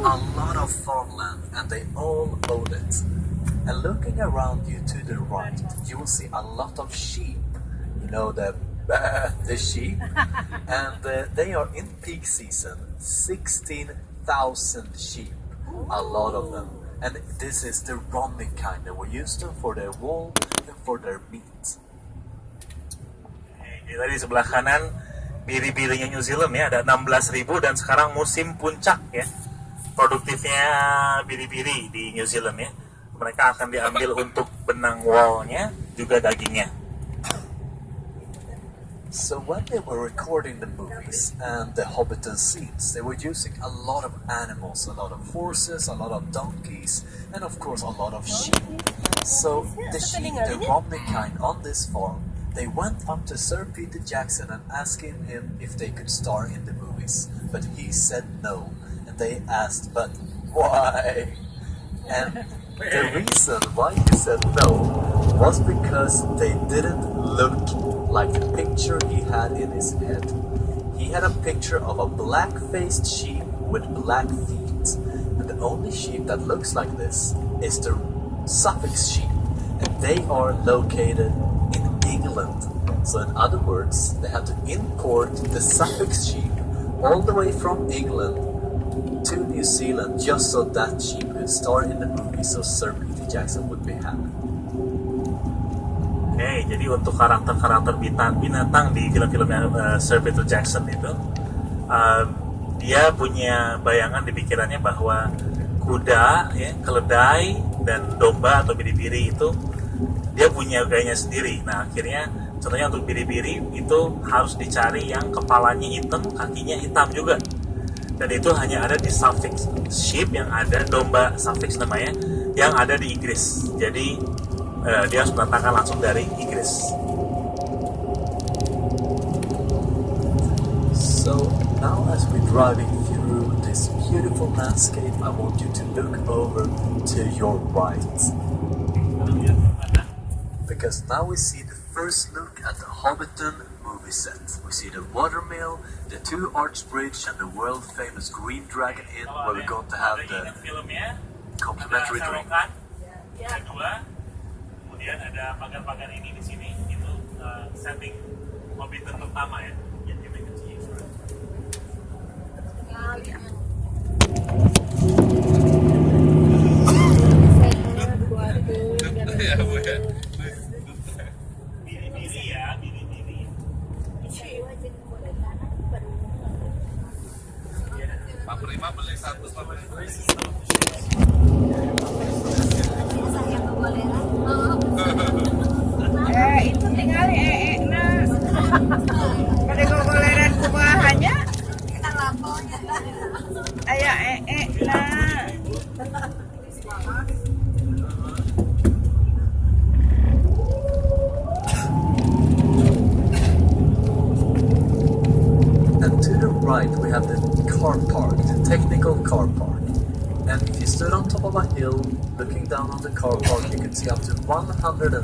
a lot of farmland and they all own it. And looking around you to the right, you will see a lot of sheep. You know, the sheep. And they are in peak season, 16,000 sheep. A lot of them. And this is the running kind. They were used to for their wool and for their meat. Jadi tadi sebelah kanan biri-birinya New Zealand ya, ada 16.000 dan sekarang musim puncak ya. Produktifnya biri-biri di New Zealand ya. Mereka akan diambil untuk benang woolnya, juga dagingnya. So when they were recording the movies and the Hobbiton scenes, they were using a lot of animals, a lot of horses, a lot of donkeys, and of course a lot of sheep. So the sheep, the Romney kind on this farm, they went up to Sir Peter Jackson and asked him if they could star in the movies. But he said no. And they asked, but why? And the reason why he said no was because they didn't look like the picture he had in his head. He had a picture of a black-faced sheep with black feet. And the only sheep that looks like this is the Sussex sheep. And they are located in England. So in other words, they had to import the Sussex sheep all the way from England to New Zealand just so that sheep could star in the movie, so Sir Peter Jackson would be happy. Oke, jadi untuk karakter-karakter binatang di film-filmnya Sir Peter Jackson itu, dia punya bayangan di pikirannya bahwa kuda, ya, keledai, dan domba atau biri-biri itu dia punya gayanya sendiri. Nah akhirnya contohnya untuk biri-biri itu harus dicari yang kepalanya hitam, kakinya hitam juga. Dan itu hanya ada di Sussex sheep yang ada, domba Sussex namanya, yang ada di Inggris. Jadi dia harus mendatangkan langsung dari Inggris. So now as we're driving through this beautiful landscape, I want you to look over to your right. Because now we see the first look at the Hobbiton Movie Set. We see the watermill, the two arch bridge, and the world famous Green Dragon Inn, where we're going to have the complimentary drink. Kemudian ada pagar-pagar ini di sini, itu setting Hobbiton pertama ya. Beli satu sama itu tinggal nah pada gogoleran kumahannya kita lampaunya aya nah And to the right we have the car park, the technical car park. And if you stood on top of a hill, looking down on the car park, you can see up to 170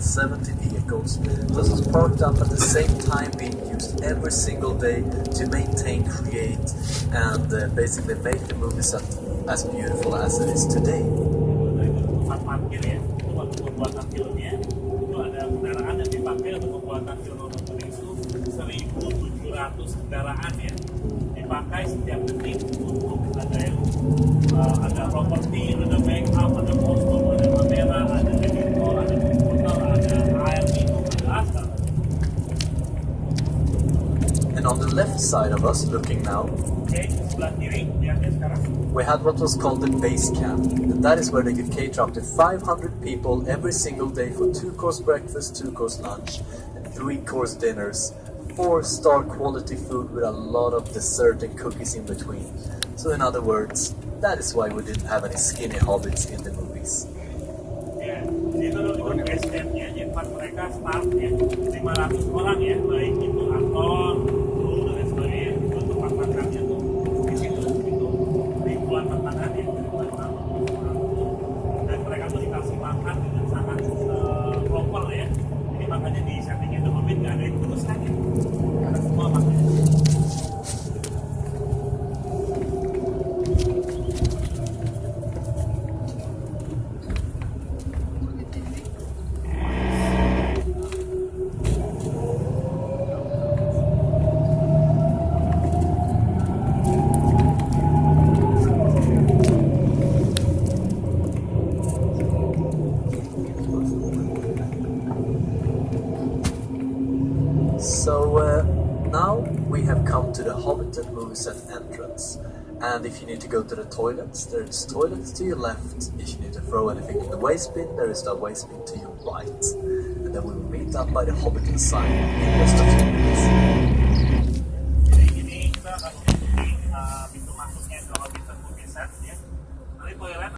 vehicles. This is parked up at the same time, being used every single day to maintain, create, and basically make the movie set as beautiful as it is today. Tempat parkir ya, untuk pembuatan filmnya, itu ada kendaraan yang dipakai untuk pembuatan film itu 1.700 kendaraan ya, dipakai setiap detik untuk ada yang ada properti, ada make up, ada kostum, ada kamera, ada editor, ada komputer, ada air minum, ada asal. And on the left side of us, looking now, sebelah kiri, lihatnya sekarang. we had what was called the base camp. And that is where they could cater up to 500 people every single day for 2-course breakfast, 2-course lunch, and 3-course dinners. 4-star quality food with a lot of dessert and cookies in between. So in other words, that is why we didn't have any skinny hobbits in the movies. Ya, itu dulu base campnya, tempat mereka start ya, 500 orang ya, baik itu aktor, kru dan sebagainya. Itu tempat makannya tuh di situ itu ribuan makanan ya, dan mereka tuh dikasih makan dengan sangat proper ya. Jadi makanya di settingnya The Hobbit nggak ada yang terus sakit, karena semua makannya. So now we have come to the Hobbiton Movie Set entrance. And if you need to go to the toilets, there's toilets to your left. If you need to throw anything in the waste bin, there is the waste bin to your right. And then we will meet up by the Hobbiton sign in just a few minutes. Jadi ini kita akan pintu masuknya ke Hobbiton Movie Set ya. Nanti boleh lihat